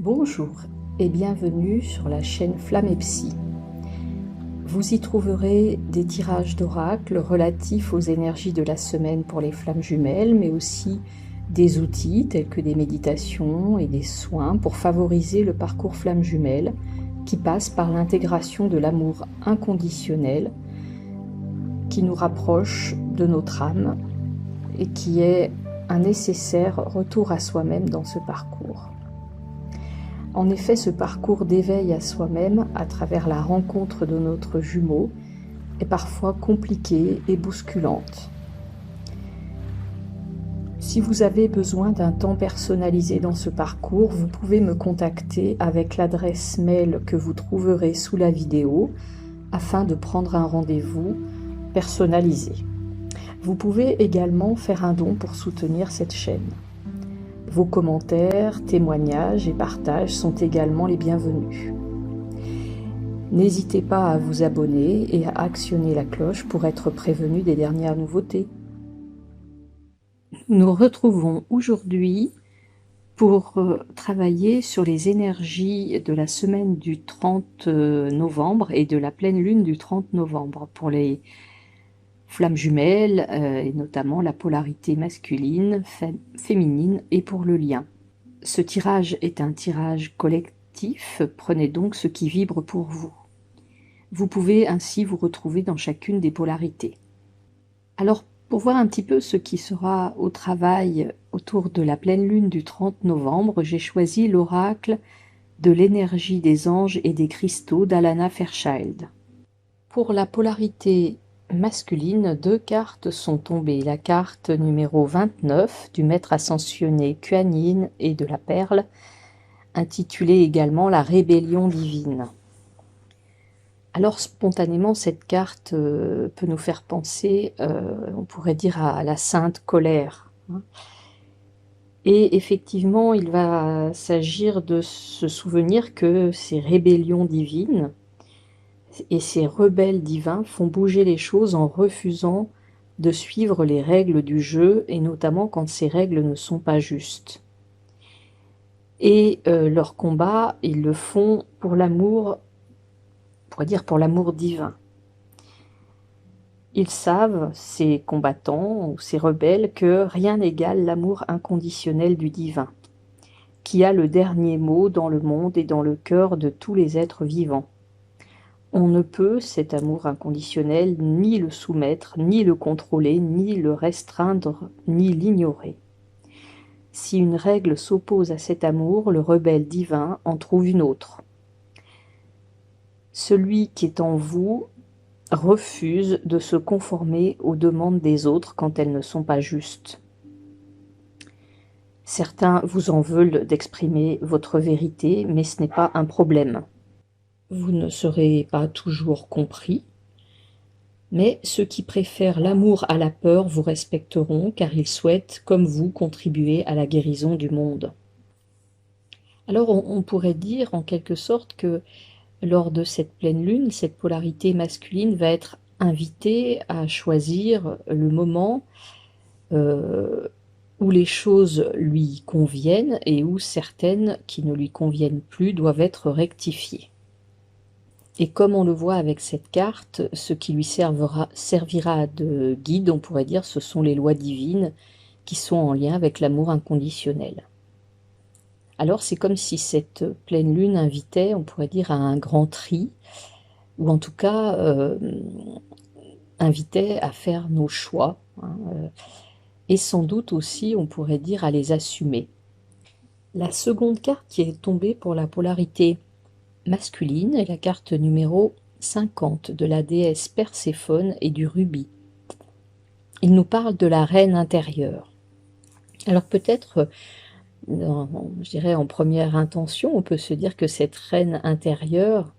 Bonjour et bienvenue sur la chaîne Flamme et Psy. Vous y trouverez des tirages d'oracles relatifs aux énergies de la semaine pour les flammes jumelles, mais aussi des outils tels que des méditations et des soins pour favoriser le parcours flamme jumelle qui passe par l'intégration de l'amour inconditionnel qui nous rapproche de notre âme et qui est un nécessaire retour à soi-même dans ce parcours. En effet, ce parcours d'éveil à soi-même à travers la rencontre de notre jumeau est parfois compliqué et bousculante. Si vous avez besoin d'un temps personnalisé dans ce parcours, vous pouvez me contacter avec l'adresse mail que vous trouverez sous la vidéo afin de prendre un rendez-vous personnalisé. Vous pouvez également faire un don pour soutenir cette chaîne. Vos commentaires, témoignages et partages sont également les bienvenus. N'hésitez pas à vous abonner et à actionner la cloche pour être prévenu des dernières nouveautés. Nous nous retrouvons aujourd'hui pour travailler sur les énergies de la semaine du 30 novembre et de la pleine lune du 30 novembre pour les flammes jumelles et notamment la polarité masculine, féminine et pour le lien. Ce tirage est un tirage collectif, prenez donc ce qui vibre pour vous. Vous pouvez ainsi vous retrouver dans chacune des polarités. Alors pour voir un petit peu ce qui sera au travail autour de la pleine lune du 30 novembre, j'ai choisi l'oracle de l'énergie des anges et des cristaux d'Alana Fairchild. Pour la polarité masculine, deux cartes sont tombées. La carte numéro 29 du maître ascensionné Kuan Yin et de la perle, intitulée également la rébellion divine. Alors spontanément, cette carte peut nous faire penser, on pourrait dire, à la sainte colère. Et effectivement, il va s'agir de se souvenir que ces rébellions divines et ces rebelles divins font bouger les choses en refusant de suivre les règles du jeu, et notamment quand ces règles ne sont pas justes. Et leur combat, ils le font pour l'amour, on pourrait dire pour l'amour divin. Ils savent, ces combattants ou ces rebelles, que rien n'égale l'amour inconditionnel du divin, qui a le dernier mot dans le monde et dans le cœur de tous les êtres vivants. On ne peut, cet amour inconditionnel, ni le soumettre, ni le contrôler, ni le restreindre, ni l'ignorer. Si une règle s'oppose à cet amour, le rebelle divin en trouve une autre. Celui qui est en vous refuse de se conformer aux demandes des autres quand elles ne sont pas justes. Certains vous en veulent d'exprimer votre vérité, mais ce n'est pas un problème. Vous ne serez pas toujours compris, mais ceux qui préfèrent l'amour à la peur vous respecteront car ils souhaitent, comme vous, contribuer à la guérison du monde. Alors on pourrait dire en quelque sorte que lors de cette pleine lune, cette polarité masculine va être invitée à choisir le moment où les choses lui conviennent et où certaines qui ne lui conviennent plus doivent être rectifiées. Et comme on le voit avec cette carte, ce qui lui servira de guide, on pourrait dire, ce sont les lois divines qui sont en lien avec l'amour inconditionnel. Alors c'est comme si cette pleine lune invitait, on pourrait dire, à un grand tri, ou en tout cas invitait à faire nos choix, et sans doute aussi, on pourrait dire, à les assumer. La seconde carte qui est tombée pour la polarité masculine est la carte numéro 50 de la déesse Perséphone et du rubis. Il nous parle de la reine intérieure. Alors peut-être, je dirais en première intention, on peut se dire que cette reine intérieure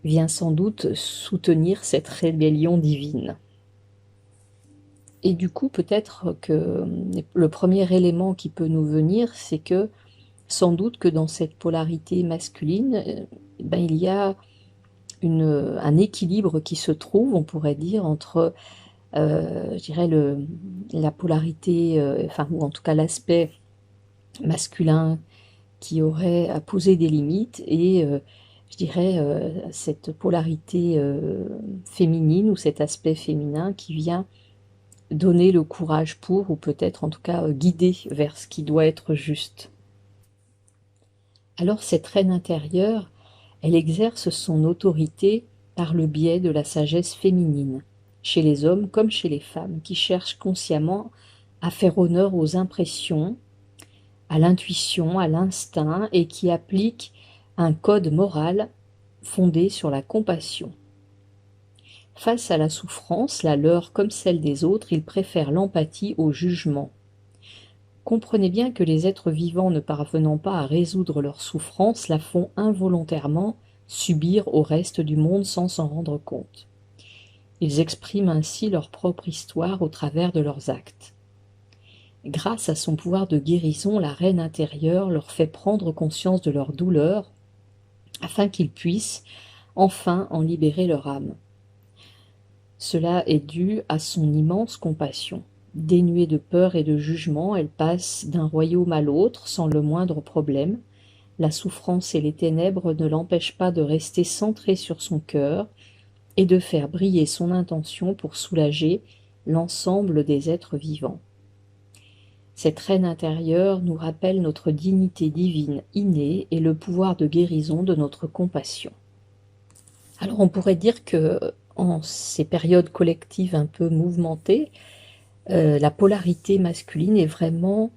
vient sans doute soutenir cette rébellion divine. Et du coup, peut-être que le premier élément qui peut nous venir, c'est que sans doute que dans cette polarité masculine, il y a un équilibre qui se trouve, on pourrait dire, entre, je dirais, la polarité, ou en tout cas l'aspect masculin qui aurait à poser des limites et je dirais cette polarité féminine ou cet aspect féminin qui vient donner le courage pour, ou peut-être en tout cas guider vers ce qui doit être juste. Alors cette reine intérieure, elle exerce son autorité par le biais de la sagesse féminine, chez les hommes comme chez les femmes, qui cherchent consciemment à faire honneur aux impressions, à l'intuition, à l'instinct, et qui appliquent un code moral fondé sur la compassion. Face à la souffrance, la leur comme celle des autres, ils préfèrent l'empathie au jugement. Comprenez bien que les êtres vivants ne parvenant pas à résoudre leur souffrance la font involontairement subir au reste du monde sans s'en rendre compte. Ils expriment ainsi leur propre histoire au travers de leurs actes. Grâce à son pouvoir de guérison, la reine intérieure leur fait prendre conscience de leur douleur afin qu'ils puissent enfin en libérer leur âme. Cela est dû à son immense compassion. Dénuée de peur et de jugement, elle passe d'un royaume à l'autre sans le moindre problème. La souffrance et les ténèbres ne l'empêchent pas de rester centrée sur son cœur et de faire briller son intention pour soulager l'ensemble des êtres vivants. Cette reine intérieure nous rappelle notre dignité divine innée et le pouvoir de guérison de notre compassion. Alors on pourrait dire que en ces périodes collectives un peu mouvementées, la polarité masculine est vraiment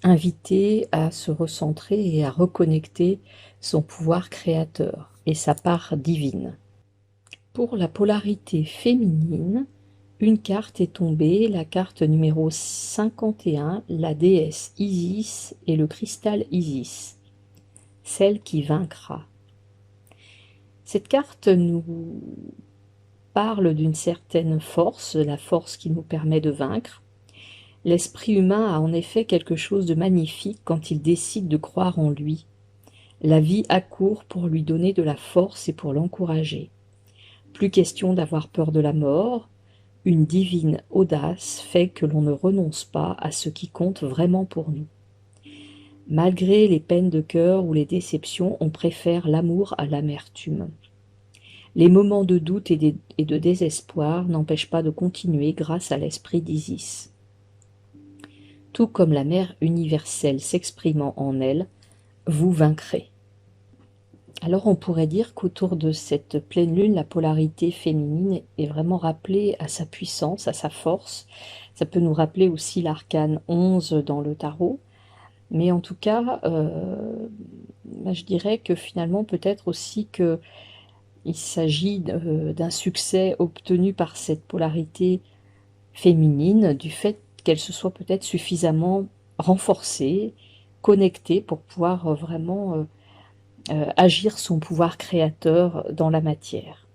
invitée à se recentrer et à reconnecter son pouvoir créateur et sa part divine. Pour la polarité féminine, une carte est tombée, la carte numéro 51, la déesse Isis et le cristal Isis, celle qui vaincra. Cette carte nous parle d'une certaine force, la force qui nous permet de vaincre. L'esprit humain a en effet quelque chose de magnifique quand il décide de croire en lui. La vie accourt pour lui donner de la force et pour l'encourager. Plus question d'avoir peur de la mort, une divine audace fait que l'on ne renonce pas à ce qui compte vraiment pour nous. Malgré les peines de cœur ou les déceptions, on préfère l'amour à l'amertume. Les moments de doute et de désespoir n'empêchent pas de continuer grâce à l'esprit d'Isis. Tout comme la mère universelle s'exprimant en elle, vous vaincrez. Alors on pourrait dire qu'autour de cette pleine lune, la polarité féminine est vraiment rappelée à sa puissance, à sa force. Ça peut nous rappeler aussi l'arcane 11 dans le tarot. Mais en tout cas, je dirais que finalement peut-être aussi que il s'agit d'un succès obtenu par cette polarité féminine, du fait qu'elle se soit peut-être suffisamment renforcée, connectée pour pouvoir vraiment agir son pouvoir créateur dans la matière.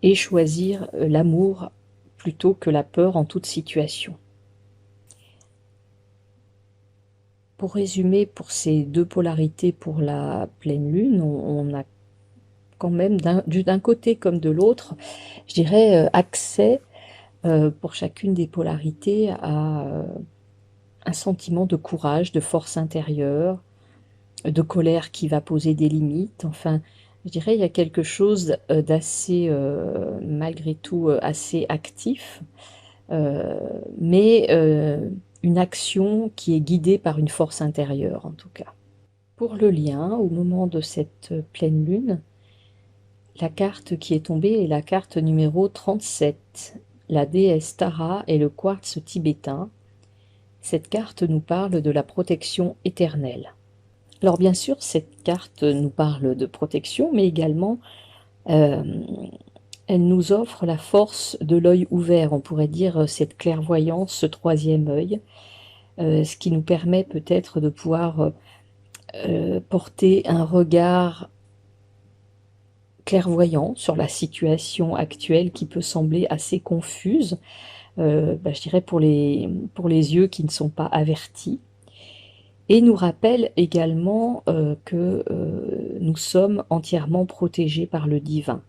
Et choisir l'amour plutôt que la peur en toute situation. Pour résumer, pour ces deux polarités pour la pleine lune, on a quand même d'un côté comme de l'autre, je dirais, accès pour chacune des polarités à un sentiment de courage, de force intérieure, de colère qui va poser des limites. Enfin, je dirais, il y a quelque chose d'assez, malgré tout, assez actif, mais une action qui est guidée par une force intérieure, en tout cas. Pour le lien, au moment de cette pleine lune, la carte qui est tombée est la carte numéro 37, la déesse Tara et le quartz tibétain. Cette carte nous parle de la protection éternelle. Alors bien sûr, cette carte nous parle de protection, mais également elle nous offre la force de l'œil ouvert, on pourrait dire cette clairvoyance, ce troisième œil, ce qui nous permet peut-être de pouvoir porter un regard clairvoyant sur la situation actuelle qui peut sembler assez confuse, je dirais pour les yeux qui ne sont pas avertis, et nous rappelle également que nous sommes entièrement protégés par le divin.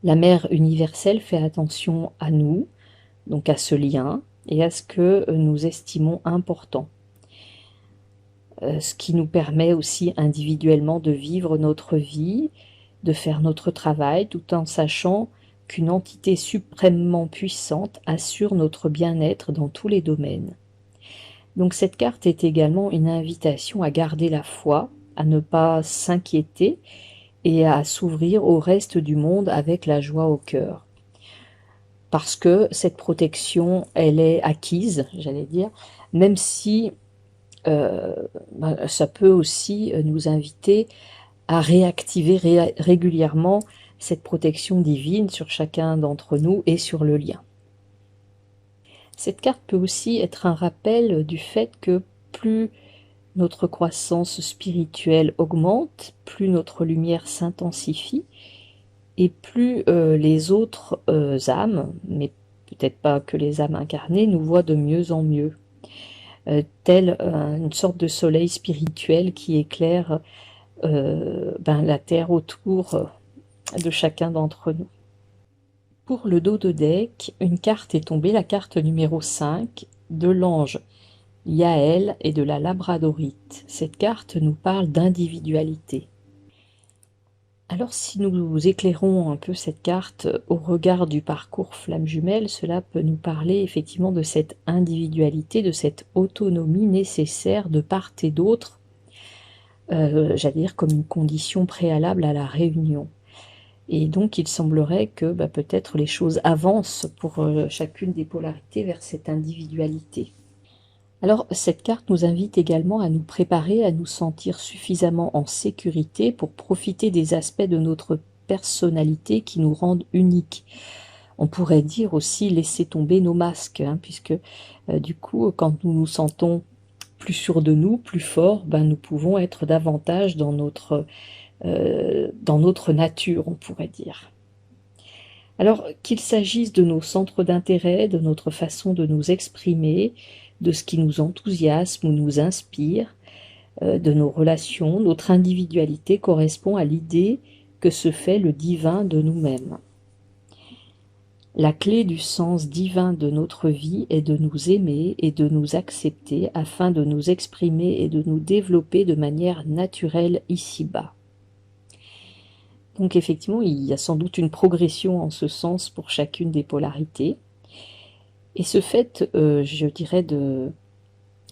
La mère universelle fait attention à nous, donc à ce lien, et à ce que nous estimons important. ce qui nous permet aussi individuellement de vivre notre vie, de faire notre travail, tout en sachant qu'une entité suprêmement puissante assure notre bien-être dans tous les domaines. Donc cette carte est également une invitation à garder la foi, à ne pas s'inquiéter et à s'ouvrir au reste du monde avec la joie au cœur. Parce que cette protection, elle est acquise, j'allais dire, même si ça peut aussi nous inviter à réactiver régulièrement cette protection divine sur chacun d'entre nous et sur le lien. Cette carte peut aussi être un rappel du fait que plus notre croissance spirituelle augmente, plus notre lumière s'intensifie, et plus les autres âmes, mais peut-être pas que les âmes incarnées, nous voient de mieux en mieux, tel une sorte de soleil spirituel qui éclaire la terre autour de chacun d'entre nous. Pour le dos de deck, une carte est tombée, la carte numéro 5, de l'ange Yaël et de la labradorite. Cette carte nous parle d'individualité. Alors si nous éclairons un peu cette carte au regard du parcours flamme jumelle, cela peut nous parler effectivement de cette individualité, de cette autonomie nécessaire de part et d'autre, j'allais dire comme une condition préalable à la réunion. Et donc il semblerait que peut-être les choses avancent pour chacune des polarités vers cette individualité. Alors cette carte nous invite également à nous préparer, à nous sentir suffisamment en sécurité pour profiter des aspects de notre personnalité qui nous rendent uniques. On pourrait dire aussi laisser tomber nos masques, puisque du coup quand nous nous sentons plus sûrs de nous, plus forts, nous pouvons être davantage dans notre nature, on pourrait dire. Alors qu'il s'agisse de nos centres d'intérêt, de notre façon de nous exprimer, de ce qui nous enthousiasme ou nous inspire, de nos relations, notre individualité correspond à l'idée que se fait le divin de nous-mêmes. La clé du sens divin de notre vie est de nous aimer et de nous accepter afin de nous exprimer et de nous développer de manière naturelle ici-bas. Donc effectivement, il y a sans doute une progression en ce sens pour chacune des polarités. Et ce fait, je dirais,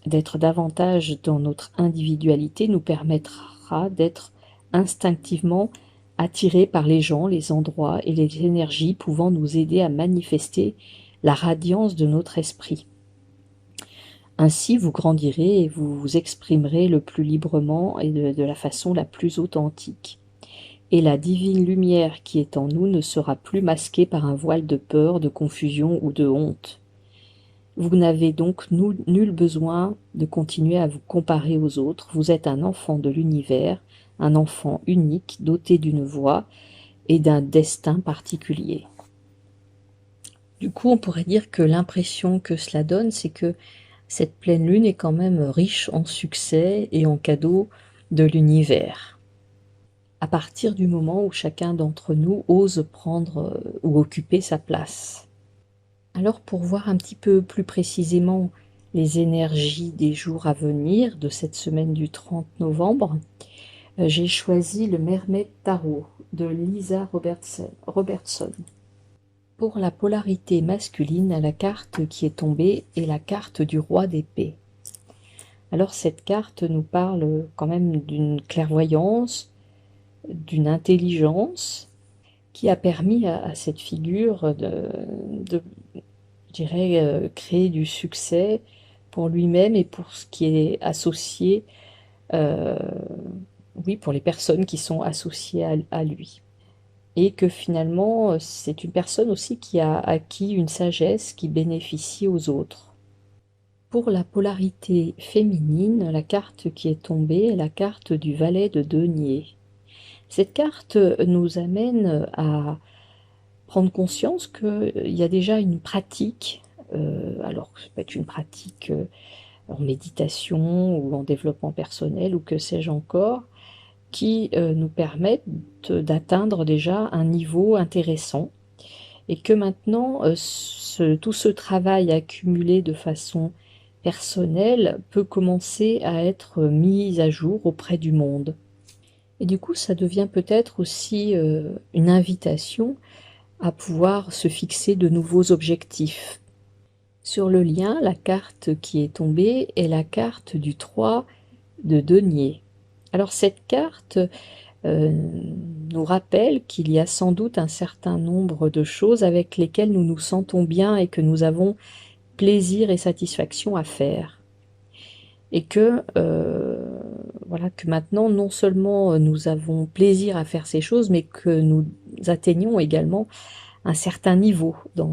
d'être davantage dans notre individualité nous permettra d'être instinctivement attirés par les gens, les endroits et les énergies pouvant nous aider à manifester la radiance de notre esprit. Ainsi, vous grandirez et vous vous exprimerez le plus librement et de la façon la plus authentique. Et la divine lumière qui est en nous ne sera plus masquée par un voile de peur, de confusion ou de honte. Vous n'avez donc nul besoin de continuer à vous comparer aux autres. Vous êtes un enfant de l'univers, un enfant unique, doté d'une voix et d'un destin particulier. Du coup, on pourrait dire que l'impression que cela donne, c'est que cette pleine lune est quand même riche en succès et en cadeaux de l'univers. À partir du moment où chacun d'entre nous ose prendre ou occuper sa place. Alors pour voir un petit peu plus précisément les énergies des jours à venir de cette semaine du 30 novembre, j'ai choisi le Mermaid Tarot de Lisa Robertson. Pour la polarité masculine, la carte qui est tombée est la carte du roi d'épée. Alors cette carte nous parle quand même d'une clairvoyance, d'une intelligence qui a permis à cette figure de je dirais, créer du succès pour lui-même et pour ce qui est associé, oui, pour les personnes qui sont associées à lui. Et que finalement, c'est une personne aussi qui a acquis une sagesse qui bénéficie aux autres. Pour la polarité féminine, la carte qui est tombée est la carte du valet de denier. Cette carte nous amène à prendre conscience qu'il y a déjà une pratique, alors ça peut être une pratique en méditation ou en développement personnel ou que sais-je encore, qui nous permettent d'atteindre déjà un niveau intéressant et que maintenant tout ce travail accumulé de façon personnelle peut commencer à être mise à jour auprès du monde. Et du coup, ça devient peut-être aussi une invitation à pouvoir se fixer de nouveaux objectifs. Sur le lien, la carte qui est tombée est la carte du 3 de denier. Alors cette carte nous rappelle qu'il y a sans doute un certain nombre de choses avec lesquelles nous nous sentons bien et que nous avons plaisir et satisfaction à faire. Et que, voilà, que maintenant, non seulement nous avons plaisir à faire ces choses, mais que nous atteignons également un certain niveau dans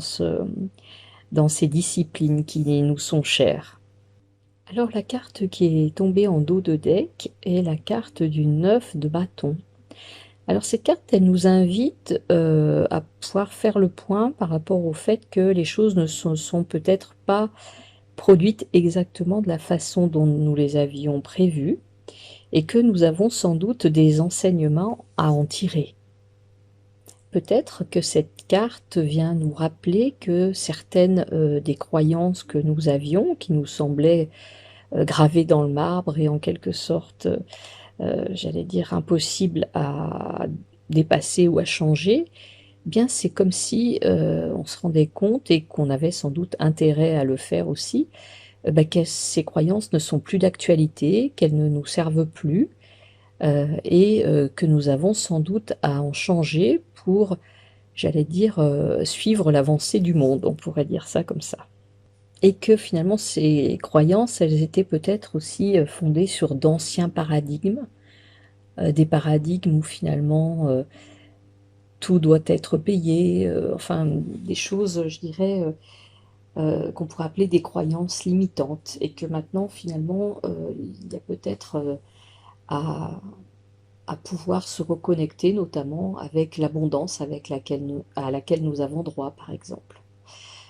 ces disciplines qui nous sont chères. Alors la carte qui est tombée en dos de deck est la carte du 9 de bâton. Alors cette carte, elle nous invite à pouvoir faire le point par rapport au fait que les choses ne sont peut-être pas produites exactement de la façon dont nous les avions prévues et que nous avons sans doute des enseignements à en tirer. Peut-être que cette carte vient nous rappeler que certaines des croyances que nous avions, qui nous semblaient gravées dans le marbre et en quelque sorte, j'allais dire, impossibles à dépasser ou à changer, eh bien c'est comme si on se rendait compte et qu'on avait sans doute intérêt à le faire aussi, que ces croyances ne sont plus d'actualité, qu'elles ne nous servent plus, et que nous avons sans doute à en changer pour, j'allais dire, suivre l'avancée du monde, on pourrait dire ça comme ça. Et que finalement ces croyances, elles étaient peut-être aussi fondées sur d'anciens paradigmes, des paradigmes où finalement tout doit être payé, enfin des choses, je dirais, qu'on pourrait appeler des croyances limitantes, et que maintenant finalement il y a peut-être à, à pouvoir se reconnecter notamment avec l'abondance à laquelle nous avons droit, par exemple.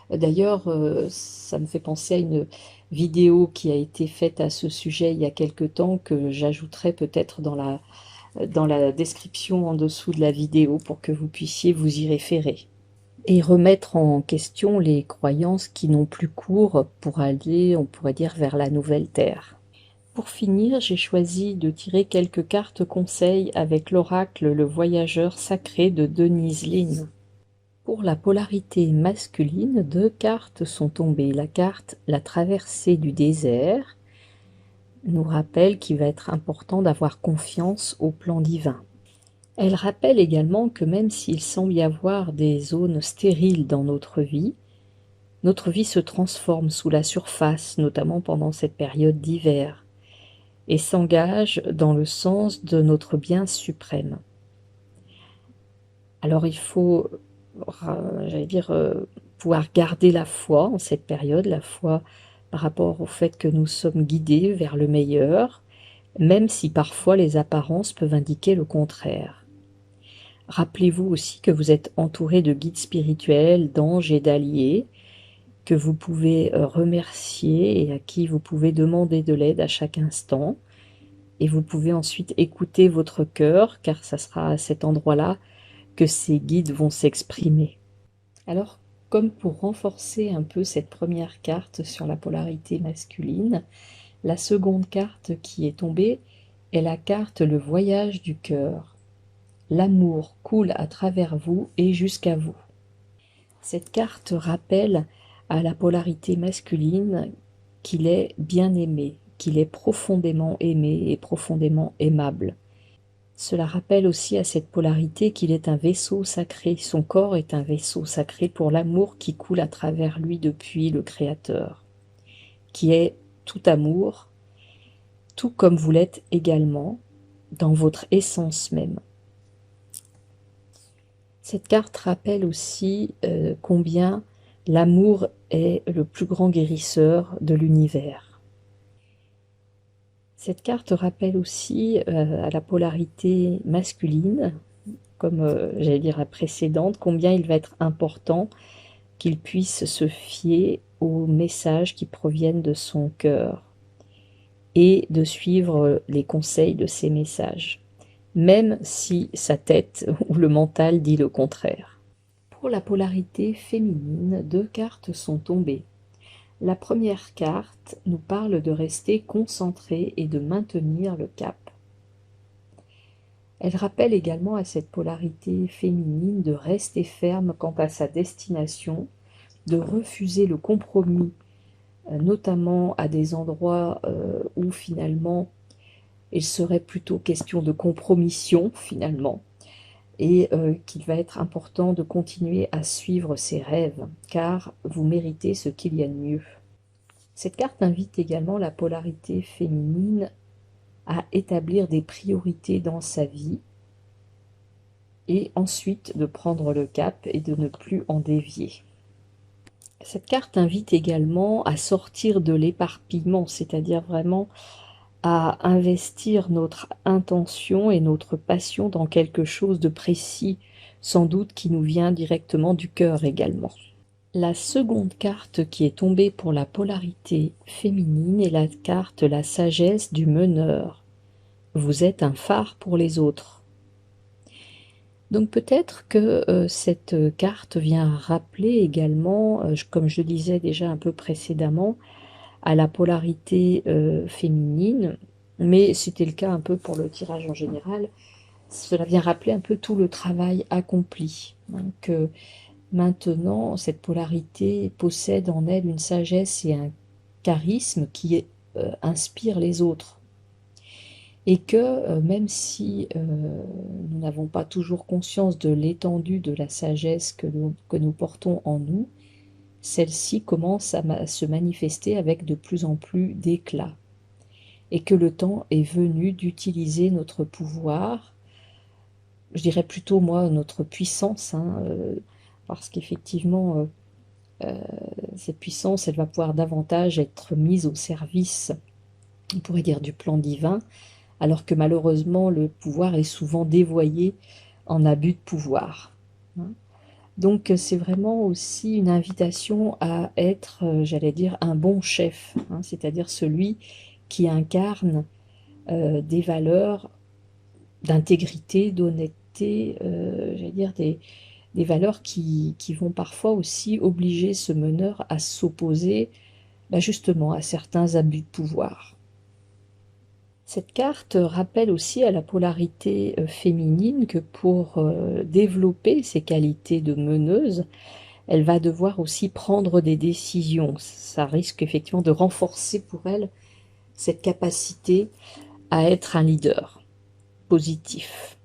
D'ailleurs, ça me fait penser à une vidéo qui a été faite à ce sujet il y a quelque temps, que j'ajouterai peut-être dans la description en dessous de la vidéo pour que vous puissiez vous y référer. Et remettre en question les croyances qui n'ont plus cours pour aller, on pourrait dire, vers la nouvelle Terre. Pour finir, j'ai choisi de tirer quelques cartes conseils avec l'oracle Le Voyageur Sacré de Denise Linn. Pour la polarité masculine, 2 cartes sont tombées. La carte La traversée du désert nous rappelle qu'il va être important d'avoir confiance au plan divin. Elle rappelle également que même s'il semble y avoir des zones stériles dans notre vie se transforme sous la surface, notamment pendant cette période d'hiver, et s'engage dans le sens de notre bien suprême. Alors il faut, j'allais dire, pouvoir garder la foi en cette période, la foi par rapport au fait que nous sommes guidés vers le meilleur, même si parfois les apparences peuvent indiquer le contraire. Rappelez-vous aussi que vous êtes entouré de guides spirituels, d'anges et d'alliés, que vous pouvez remercier et à qui vous pouvez demander de l'aide à chaque instant. Et vous pouvez ensuite écouter votre cœur, car ça sera à cet endroit-là que ces guides vont s'exprimer. Alors, comme pour renforcer un peu cette première carte sur la polarité masculine, la seconde carte qui est tombée est la carte Le Voyage du cœur. L'amour coule à travers vous et jusqu'à vous. Cette carte rappelle à la polarité masculine qu'il est bien aimé, qu'il est profondément aimé et profondément aimable. Cela rappelle aussi à cette polarité qu'il est un vaisseau sacré, son corps est un vaisseau sacré pour l'amour qui coule à travers lui depuis le Créateur, qui est tout amour, tout comme vous l'êtes également dans votre essence même. Cette carte rappelle aussi combien l'amour est le plus grand guérisseur de l'univers. Cette carte rappelle aussi à la polarité masculine, comme j'allais dire la précédente, combien il va être important qu'il puisse se fier aux messages qui proviennent de son cœur et de suivre les conseils de ces messages, même si sa tête ou le mental dit le contraire. Pour la polarité féminine, 2 cartes sont tombées. La première carte nous parle de rester concentré et de maintenir le cap. Elle rappelle également à cette polarité féminine de rester ferme quant à sa destination, de refuser le compromis, notamment à des endroits où finalement il serait plutôt question de compromission finalement, et qu'il va être important de continuer à suivre ses rêves, car vous méritez ce qu'il y a de mieux. Cette carte invite également la polarité féminine à établir des priorités dans sa vie, et ensuite de prendre le cap et de ne plus en dévier. Cette carte invite également à sortir de l'éparpillement, c'est-à-dire vraiment à investir notre intention et notre passion dans quelque chose de précis, sans doute qui nous vient directement du cœur également. La seconde carte qui est tombée pour la polarité féminine est la carte La sagesse du meneur. Vous êtes un phare pour les autres. Donc peut-être que cette carte vient rappeler également, comme je le disais déjà un peu précédemment, à la polarité féminine, mais c'était le cas un peu pour le tirage en général, cela vient rappeler un peu tout le travail accompli. Donc maintenant, cette polarité possède en elle une sagesse et un charisme qui inspire les autres. Et que même si nous n'avons pas toujours conscience de l'étendue de la sagesse que nous portons en nous, celle-ci commence à se manifester avec de plus en plus d'éclat. Et que le temps est venu d'utiliser notre pouvoir, je dirais plutôt moi notre puissance, hein, parce qu'effectivement cette puissance, elle va pouvoir davantage être mise au service, on pourrait dire, du plan divin, alors que malheureusement le pouvoir est souvent dévoyé en abus de pouvoir. Donc c'est vraiment aussi une invitation à être, j'allais dire, un bon chef, c'est-à-dire celui qui incarne des valeurs d'intégrité, d'honnêteté, j'allais dire des valeurs qui vont parfois aussi obliger ce meneur à s'opposer justement à certains abus de pouvoir. Cette carte rappelle aussi à la polarité féminine que pour développer ses qualités de meneuse, elle va devoir aussi prendre des décisions. Ça risque effectivement de renforcer pour elle cette capacité à être un leader positif.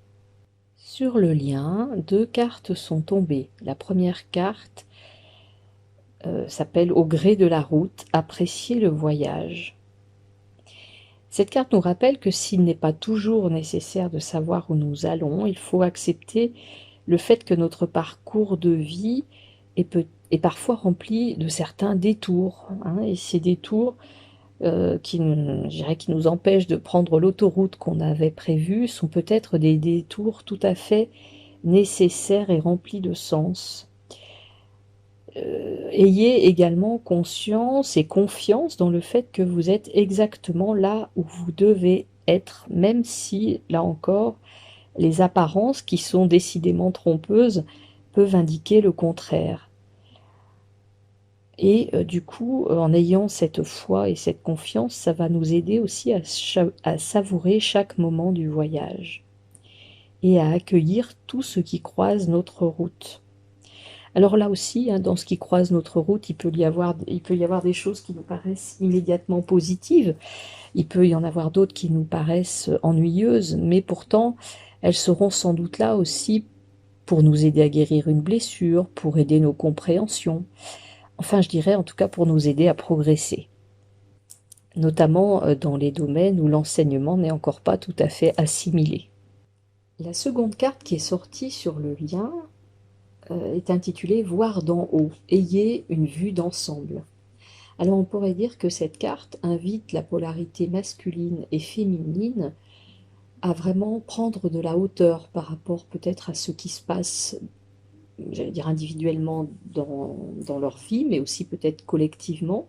Sur le lien, 2 cartes sont tombées. La première carte s'appelle « Au gré de la route, apprécier le voyage ». Cette carte nous rappelle que s'il n'est pas toujours nécessaire de savoir où nous allons, il faut accepter le fait que notre parcours de vie est parfois rempli de certains détours. Et ces détours qui nous empêchent de prendre l'autoroute qu'on avait prévue sont peut-être des détours tout à fait nécessaires et remplis de sens. Ayez également conscience et confiance dans le fait que vous êtes exactement là où vous devez être, même si, là encore, les apparences qui sont décidément trompeuses peuvent indiquer le contraire. Et du coup, en ayant cette foi et cette confiance, ça va nous aider aussi à savourer chaque moment du voyage et à accueillir tout ce qui croise notre route. Alors là aussi, dans ce qui croise notre route, il peut y avoir des choses qui nous paraissent immédiatement positives, il peut y en avoir d'autres qui nous paraissent ennuyeuses, mais pourtant, elles seront sans doute là aussi pour nous aider à guérir une blessure, pour aider nos compréhensions, enfin je dirais en tout cas pour nous aider à progresser, notamment dans les domaines où l'enseignement n'est encore pas tout à fait assimilé. La seconde carte qui est sortie sur le lien est intitulée « Voir d'en haut, ayez une vue d'ensemble ». Alors on pourrait dire que cette carte invite la polarité masculine et féminine à vraiment prendre de la hauteur par rapport peut-être à ce qui se passe, j'allais dire individuellement dans leur vie, mais aussi peut-être collectivement.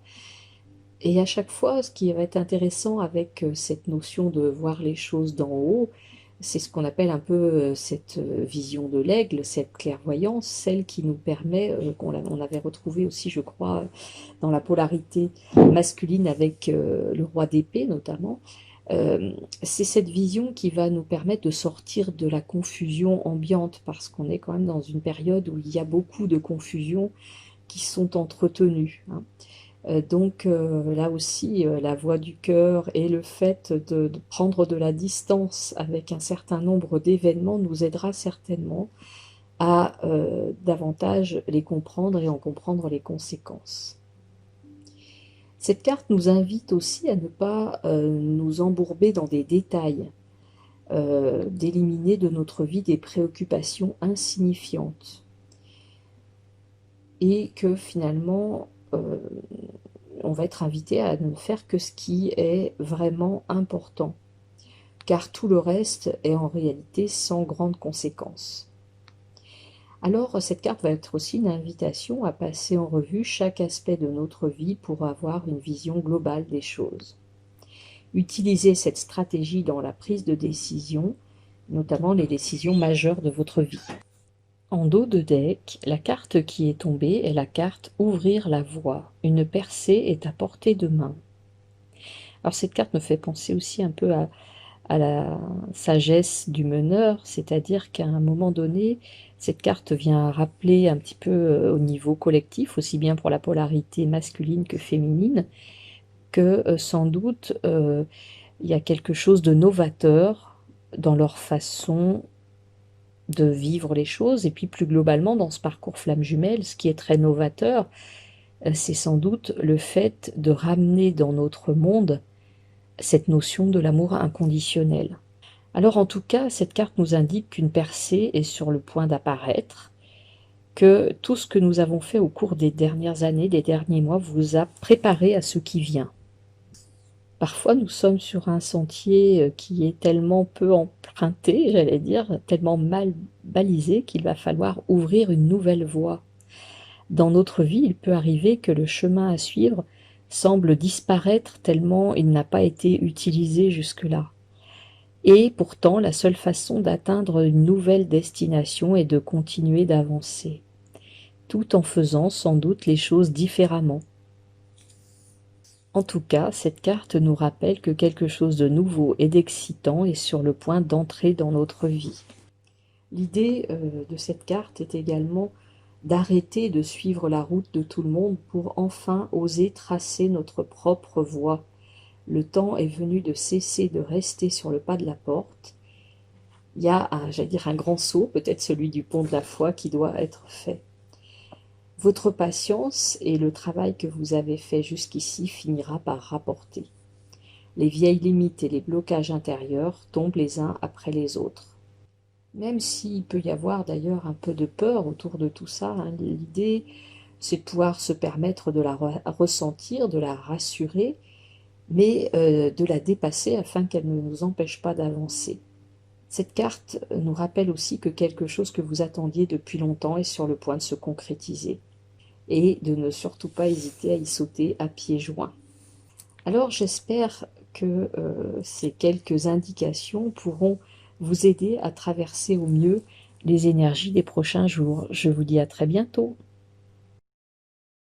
Et à chaque fois, ce qui va être intéressant avec cette notion de voir les choses d'en haut, C'est ce qu'on appelle un peu cette vision de l'aigle, cette clairvoyance, celle qui nous permet, on avait retrouvé aussi, je crois, dans la polarité masculine avec le roi d'épée notamment. C'est cette vision qui va nous permettre de sortir de la confusion ambiante, parce qu'on est quand même dans une période où il y a beaucoup de confusions qui sont entretenues, hein. Donc là aussi, la voix du cœur et le fait de prendre de la distance avec un certain nombre d'événements nous aidera certainement à davantage les comprendre et en comprendre les conséquences. Cette carte nous invite aussi à ne pas nous embourber dans des détails, d'éliminer de notre vie des préoccupations insignifiantes, et que finalement on va être invité à ne faire que ce qui est vraiment important, car tout le reste est en réalité sans grandes conséquences. Alors cette carte va être aussi une invitation à passer en revue chaque aspect de notre vie pour avoir une vision globale des choses. Utilisez cette stratégie dans la prise de décision, notamment les décisions majeures de votre vie. En dos de deck, la carte qui est tombée est la carte Ouvrir la voie. Une percée est à portée de main. Alors cette carte me fait penser aussi un peu à la sagesse du meneur, c'est-à-dire qu'à un moment donné, cette carte vient rappeler un petit peu au niveau collectif, aussi bien pour la polarité masculine que féminine, que sans doute il y a quelque chose de novateur dans leur façon de vivre les choses, et puis plus globalement dans ce parcours flamme jumelle, ce qui est très novateur, c'est sans doute le fait de ramener dans notre monde cette notion de l'amour inconditionnel. Alors en tout cas, cette carte nous indique qu'une percée est sur le point d'apparaître, que tout ce que nous avons fait au cours des dernières années, des derniers mois, vous a préparé à ce qui vient. Parfois, nous sommes sur un sentier qui est tellement peu emprunté, j'allais dire, tellement mal balisé, qu'il va falloir ouvrir une nouvelle voie. Dans notre vie, il peut arriver que le chemin à suivre semble disparaître tellement il n'a pas été utilisé jusque-là. Et pourtant, la seule façon d'atteindre une nouvelle destination est de continuer d'avancer, tout en faisant sans doute les choses différemment. En tout cas, cette carte nous rappelle que quelque chose de nouveau et d'excitant est sur le point d'entrer dans notre vie. L'idée de cette carte est également d'arrêter de suivre la route de tout le monde pour enfin oser tracer notre propre voie. Le temps est venu de cesser de rester sur le pas de la porte. Il y a, j'allais dire, un grand saut, peut-être celui du pont de la foi, qui doit être fait. Votre patience et le travail que vous avez fait jusqu'ici finira par rapporter. Les vieilles limites et les blocages intérieurs tombent les uns après les autres. Même s'il peut y avoir d'ailleurs un peu de peur autour de tout ça, hein, l'idée c'est de pouvoir se permettre de la ressentir, de la rassurer, mais de la dépasser afin qu'elle ne nous empêche pas d'avancer. Cette carte nous rappelle aussi que quelque chose que vous attendiez depuis longtemps est sur le point de se concrétiser, et de ne surtout pas hésiter à y sauter à pieds joints. Alors j'espère que ces quelques indications pourront vous aider à traverser au mieux les énergies des prochains jours. Je vous dis à très bientôt.